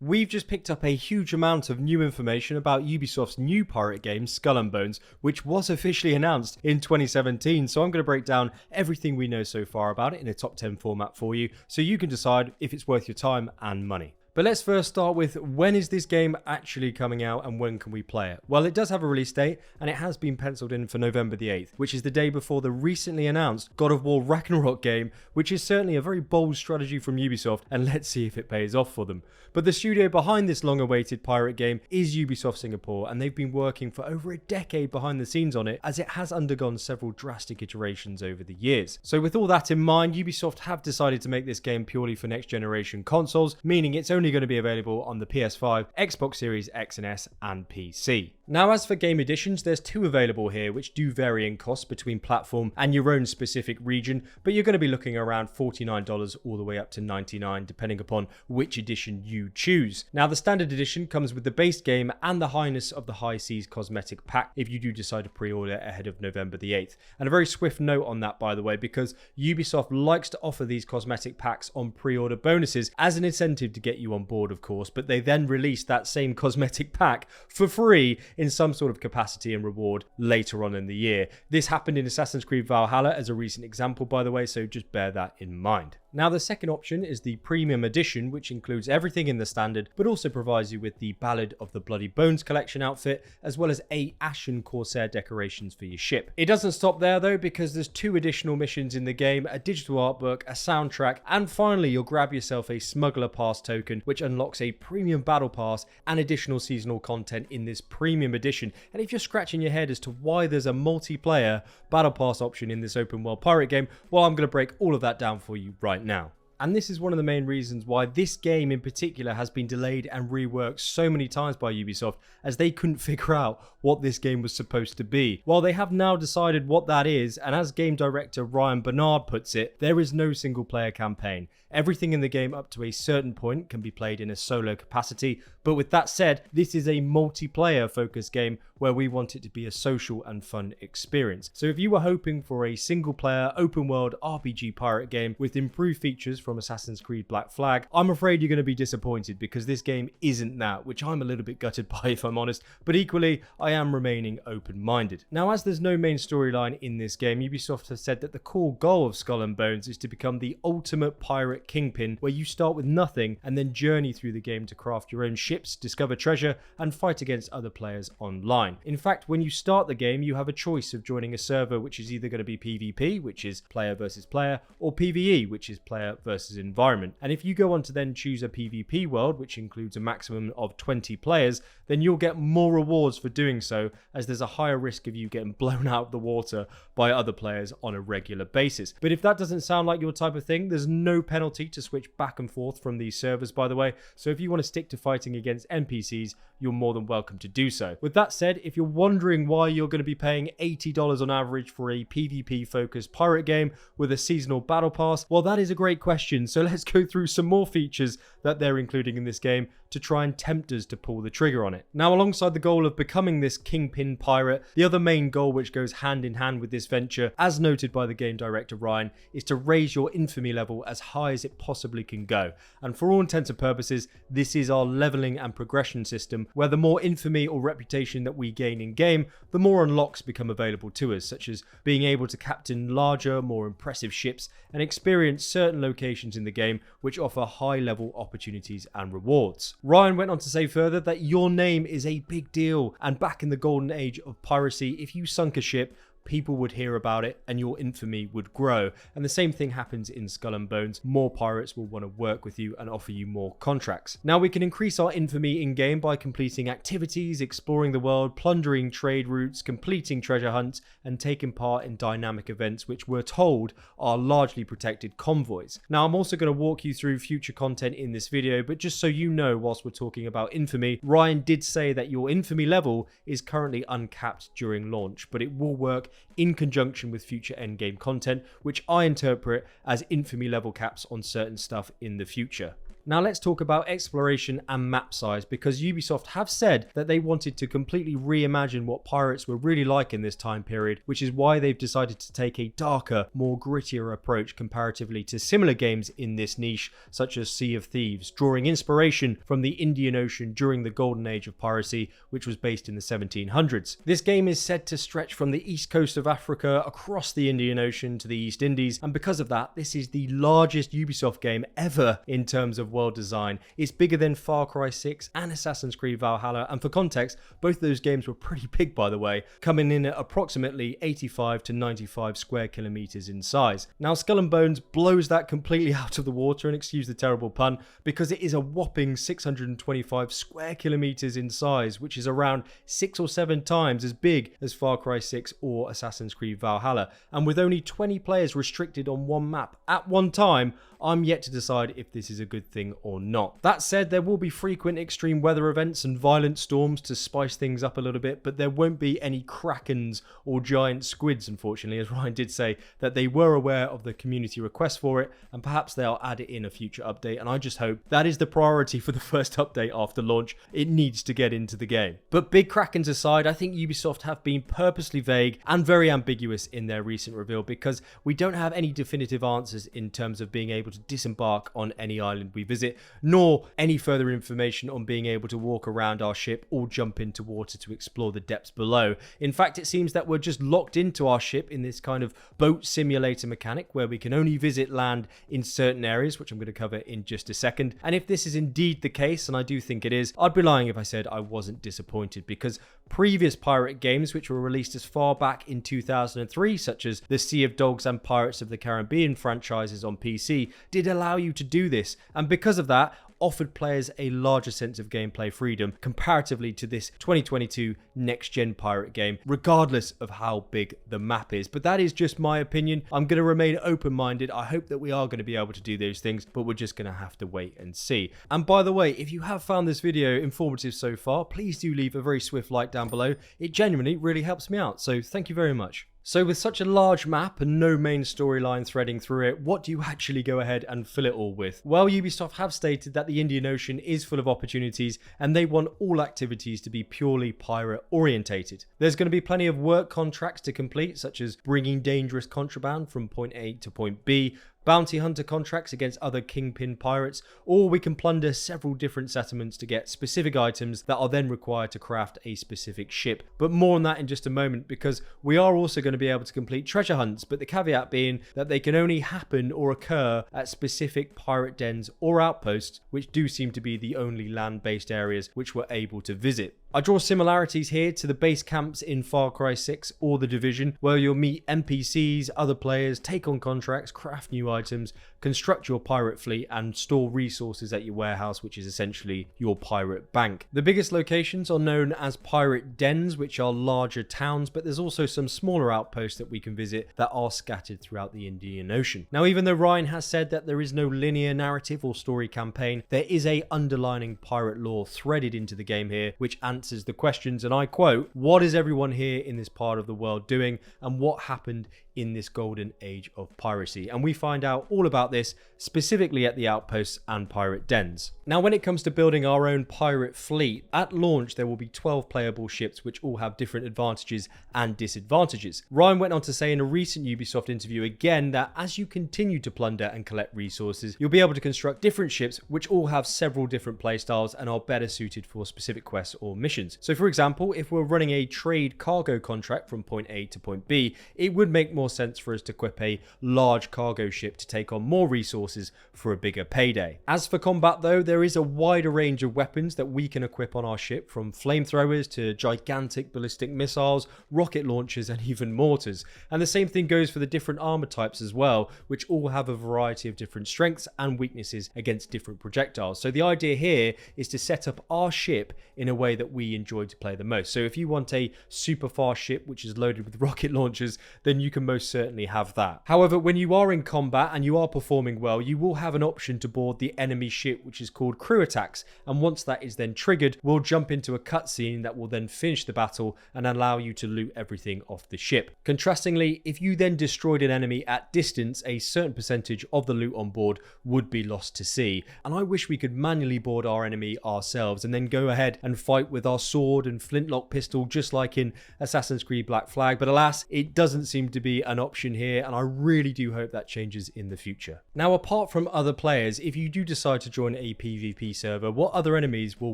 We've just picked up a huge amount of new information about Ubisoft's new pirate game, Skull and Bones, which was officially announced in 2017. So I'm going to break down everything we know so far about it in a top 10 format for you, so you can decide if it's worth your time and money. But let's first start with, when is this game actually coming out and when can we play it? Well, it does have a release date, and it has been penciled in for November the 8th, which is the day before the recently announced God of War Ragnarok game, which is certainly a very bold strategy from Ubisoft, and let's see if it pays off for them. But the studio behind this long-awaited pirate game is Ubisoft Singapore, and they've been working for over a decade behind the scenes on it, as it has undergone several drastic iterations over the years. So with all that in mind, Ubisoft have decided to make this game purely for next generation consoles, meaning it's only going to be available on the PS5, Xbox Series X and S, and PC. Now, as for game editions, there's two available here, which do vary in cost between platform and your own specific region, but you're going to be looking around $49 all the way up to $99, depending upon which edition you choose. Now, the standard edition comes with the base game and the Highness of the High Seas cosmetic pack if you do decide to pre-order ahead of November the 8th. And a very swift note on that, by the way, because Ubisoft likes to offer these cosmetic packs on pre-order bonuses as an incentive to get you on board, of course, but they then release that same cosmetic pack for free in some sort of capacity and reward later on in the year. This happened in Assassin's Creed Valhalla as a recent example, by the way, so just bear that in mind. Now, the second option is the Premium Edition, which includes everything in the standard, but also provides you with the Ballad of the Bloody Bones collection outfit, as well as 8 Ashen Corsair decorations for your ship. It doesn't stop there though, because there's 2 additional missions in the game, a digital artbook, a soundtrack, and finally you'll grab yourself a Smuggler Pass token, which unlocks a Premium Battle Pass and additional seasonal content in this Premium Edition. And if you're scratching your head as to why there's a multiplayer Battle Pass option in this open world pirate game, well, I'm going to break all of that down for you right now. And this is one of the main reasons why this game in particular has been delayed and reworked so many times by Ubisoft, as they couldn't figure out what this game was supposed to be. Well, they have now decided what that is, and as game director Ryan Bernard puts it, there is no single player campaign. Everything in the game up to a certain point can be played in a solo capacity, but with that said, this is a multiplayer focused game where we want it to be a social and fun experience. So if you were hoping for a single player open world RPG pirate game with improved features from Assassin's Creed Black Flag, I'm afraid you're going to be disappointed, because this game isn't that, which I'm a little bit gutted by if I'm honest, but equally I am remaining open-minded. Now, as there's no main storyline in this game, Ubisoft have said that the core goal of Skull and Bones is to become the ultimate pirate kingpin, where you start with nothing and then journey through the game to craft your own ships, discover treasure, and fight against other players online. In fact, when you start the game, you have a choice of joining a server which is either going to be PvP, which is player versus player, or PvE, which is player versus environment. And if you go on to then choose a PvP world, which includes a maximum of 20 players, then you'll get more rewards for doing so, as there's a higher risk of you getting blown out of the water by other players on a regular basis. But if that doesn't sound like your type of thing, there's no penalty to switch back and forth from these servers, by the way, so if you want to stick to fighting against NPCs, you're more than welcome to do so. With that said, if you're wondering why you're going to be paying $80 on average for a PvP focused pirate game with a seasonal battle pass, well, that is a great question, so let's go through some more features that they're including in this game to try and tempt us to pull the trigger on it. Now, alongside the goal of becoming this kingpin pirate, the other main goal which goes hand in hand with this venture, as noted by the game director Ryan, is to raise your infamy level as high as it possibly can go. And for all intents and purposes, this is our leveling and progression system, where the more infamy or reputation that we gain in game, the more unlocks become available to us, such as being able to captain larger, more impressive ships and experience certain locations in the game which offer high level opportunities and rewards. Ryan went on to say further that your name is a big deal, and back in the golden age of piracy, if you sunk a ship, people would hear about it and your infamy would grow. And the same thing happens in Skull and Bones. More pirates will want to work with you and offer you more contracts. Now, we can increase our infamy in game by completing activities, exploring the world, plundering trade routes, completing treasure hunts, and taking part in dynamic events which we're told are largely protected convoys. Now, I'm also going to walk you through future content in this video, but just so you know, whilst we're talking about infamy, Ryan did say that your infamy level is currently uncapped during launch, but it will work in conjunction with future endgame content, which I interpret as infamy level caps on certain stuff in the future. Now let's talk about exploration and map size, because Ubisoft have said that they wanted to completely reimagine what pirates were really like in this time period, which is why they've decided to take a darker, more grittier approach comparatively to similar games in this niche, such as Sea of Thieves, drawing inspiration from the Indian Ocean during the golden age of piracy, which was based in the 1700s. This game is said to stretch from the east coast of Africa across the Indian Ocean to the East Indies, and because of that, this is the largest Ubisoft game ever in terms of world design. It's bigger than Far Cry 6 and Assassin's Creed Valhalla, and for context, both of those games were pretty big, by the way, coming in at approximately 85 to 95 square kilometers in size. Now, Skull and Bones blows that completely out of the water, and excuse the terrible pun, because it is a whopping 625 square kilometers in size, which is around 6 or 7 times as big as Far Cry 6 or Assassin's Creed Valhalla. And with only 20 players restricted on one map at one time, I'm yet to decide if this is a good thing or not. That said, there will be frequent extreme weather events and violent storms to spice things up a little bit, but there won't be any krakens or giant squids, unfortunately, as Ryan did say that they were aware of the community request for it, and perhaps they'll add it in a future update, and I just hope that is the priority for the first update after launch. It needs to get into the game. But big krakens aside, I think Ubisoft have been purposely vague and very ambiguous in their recent reveal, because we don't have any definitive answers in terms of being able to disembark on any island we visit, nor any further information on being able to walk around our ship or jump into water to explore the depths below. In fact, it seems that we're just locked into our ship in this kind of boat simulator mechanic where we can only visit land in certain areas, which I'm going to cover in just a second. And if this is indeed the case, and I do think it is, I'd be lying if I said I wasn't disappointed, because previous pirate games which were released as far back in 2003, such as the Sea of Dogs and Pirates of the Caribbean franchises on PC, did allow you to do this, and because of that, offered players a larger sense of gameplay freedom comparatively to this 2022 next-gen pirate game, regardless of how big the map is. But that is just my opinion. I'm going to remain open-minded. I hope that we are going to be able to do those things, but we're just going to have to wait and see. And by the way, if you have found this video informative so far, please do leave a very swift like down below. It genuinely really helps me out, so thank you very much. So with such a large map and no main storyline threading through it, what do you actually go ahead and fill it all with? Well, Ubisoft have stated that the Indian Ocean is full of opportunities and they want all activities to be purely pirate orientated. There's going to be plenty of work contracts to complete, such as bringing dangerous contraband from point A to point B, bounty hunter contracts against other kingpin pirates, or we can plunder several different settlements to get specific items that are then required to craft a specific ship. But more on that in just a moment, because we are also going to be able to complete treasure hunts, but the caveat being that they can only happen or occur at specific pirate dens or outposts, which do seem to be the only land-based areas which we're able to visit. I draw similarities here to the base camps in Far Cry 6 or The Division, where you'll meet NPCs, other players, take on contracts, craft new items, construct your pirate fleet, and store resources at your warehouse, which is essentially your pirate bank. The biggest locations are known as pirate dens, which are larger towns, but there's also some smaller outposts that we can visit that are scattered throughout the Indian Ocean. Now, even though Ryan has said that there is no linear narrative or story campaign, there is a underlining pirate lore threaded into the game here, which answers the questions, and I quote, "What is everyone here in this part of the world doing, and what happened in this golden age of piracy?" And we find out all about this specifically at the outposts and pirate dens. Now, when it comes to building our own pirate fleet, at launch there will be 12 playable ships which all have different advantages and disadvantages. Ryan went on to say in a recent Ubisoft interview again that as you continue to plunder and collect resources, you'll be able to construct different ships which all have several different playstyles and are better suited for specific quests or missions. So for example, if we're running a trade cargo contract from point A to point B, it would make more sense for us to equip a large cargo ship to take on more resources for a bigger payday. As for combat though, there is a wider range of weapons that we can equip on our ship, from flamethrowers to gigantic ballistic missiles, rocket launchers, and even mortars. And the same thing goes for the different armor types as well, which all have a variety of different strengths and weaknesses against different projectiles. So the idea here is to set up our ship in a way that we enjoy to play the most. So if you want a super fast ship which is loaded with rocket launchers, then you can most most certainly have that. However, when you are in combat and you are performing well, you will have an option to board the enemy ship, which is called crew attacks, and once that is then triggered, we'll jump into a cutscene that will then finish the battle and allow you to loot everything off the ship. Contrastingly, if you then destroyed an enemy at distance, a certain percentage of the loot on board would be lost to sea, and I wish we could manually board our enemy ourselves and then go ahead and fight with our sword and flintlock pistol just like in Assassin's Creed Black Flag, but alas, it doesn't seem to be an option here, and I really do hope that changes in the future. Now, apart from other players, if you do decide to join a PvP server, what other enemies will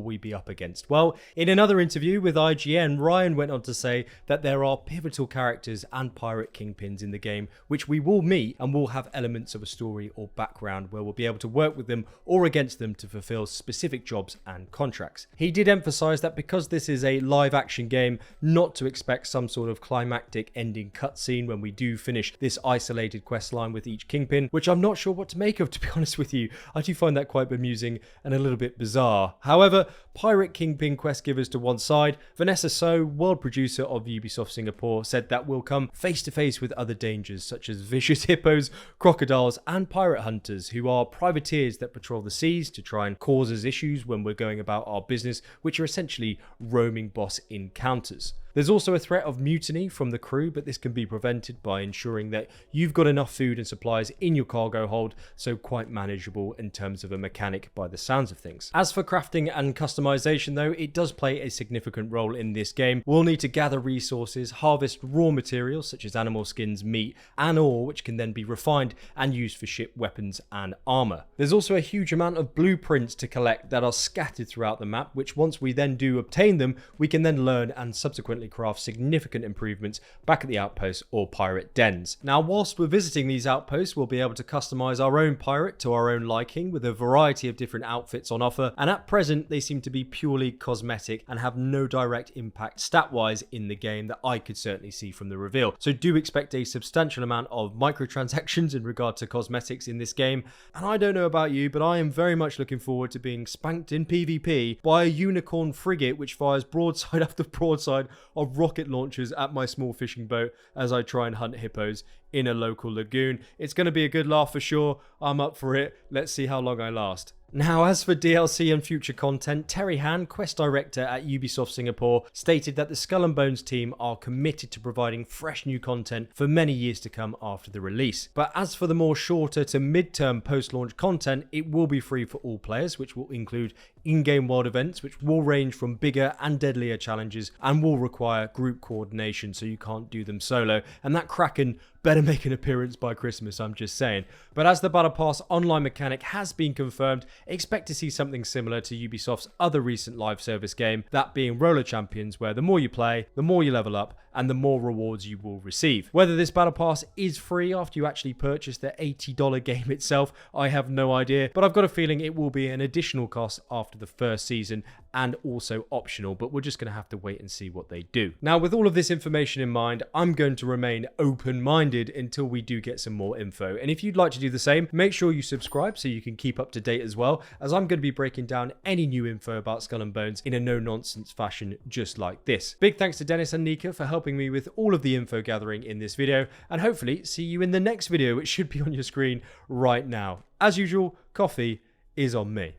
we be up against? Well, in another interview with IGN, Ryan went on to say that there are pivotal characters and pirate kingpins in the game which we will meet and will have elements of a story or background where we'll be able to work with them or against them to fulfill specific jobs and contracts. He did emphasize that because this is a live action game, not to expect some sort of climactic ending cutscene when we do finish this isolated quest line with each kingpin, which I'm not sure what to make of, to be honest with you. I do find that quite bemusing and a little bit bizarre. However, pirate kingpin quest givers to one side, Vanessa So, world producer of Ubisoft Singapore, said that we'll come face to face with other dangers such as vicious hippos, crocodiles and pirate hunters, who are privateers that patrol the seas to try and cause us issues when we're going about our business, which are essentially roaming boss encounters. There's also a threat of mutiny from the crew, but this can be prevented by ensuring that you've got enough food and supplies in your cargo hold, so quite manageable in terms of a mechanic by the sounds of things. As for crafting and customization though, it does play a significant role in this game. We'll need to gather resources, harvest raw materials such as animal skins, meat and ore, which can then be refined and used for ship weapons and armor. There's also a huge amount of blueprints to collect that are scattered throughout the map, which once we then do obtain them, we can then learn and subsequently craft significant improvements back at the outposts or pirate dens. Now, whilst we're visiting these outposts, we'll be able to customize our own pirate to our own liking with a variety of different outfits on offer, and at present they seem to be purely cosmetic and have no direct impact stat-wise in the game that I could certainly see from the reveal. So do expect a substantial amount of microtransactions in regard to cosmetics in this game, and I don't know about you, but I am very much looking forward to being spanked in PvP by a unicorn frigate which fires broadside after broadside of rocket launchers at my small fishing boat as I try and hunt hippos in a local lagoon. It's going to be a good laugh for sure. I'm up for it. Let's see how long I last. Now, as for DLC and future content, Terry Han, quest director at Ubisoft Singapore, stated that the Skull and Bones team are committed to providing fresh new content for many years to come after the release. But as for the more shorter to mid-term post-launch content, it will be free for all players, which will include in-game world events, which will range from bigger and deadlier challenges and will require group coordination, so you can't do them solo. And that Kraken better make an appearance by Christmas, I'm just saying. But as the Battle Pass online mechanic has been confirmed, expect to see something similar to Ubisoft's other recent live service game, that being Roller Champions, where the more you play, the more you level up, and the more rewards you will receive. Whether this Battle Pass is free after you actually purchase the $80 game itself, I have no idea, but I've got a feeling it will be an additional cost after the first season and also optional, but we're just going to have to wait and see what they do. Now, with all of this information in mind, I'm going to remain open-minded until we do get some more info. And if you'd like to do the same, make sure you subscribe so you can keep up to date as well, as I'm going to be breaking down any new info about Skull and Bones in a no-nonsense fashion just like this. Big thanks to Dennis and Nika for helping me with all of the info gathering in this video, and hopefully see you in the next video, which should be on your screen right now. As usual, coffee is on me.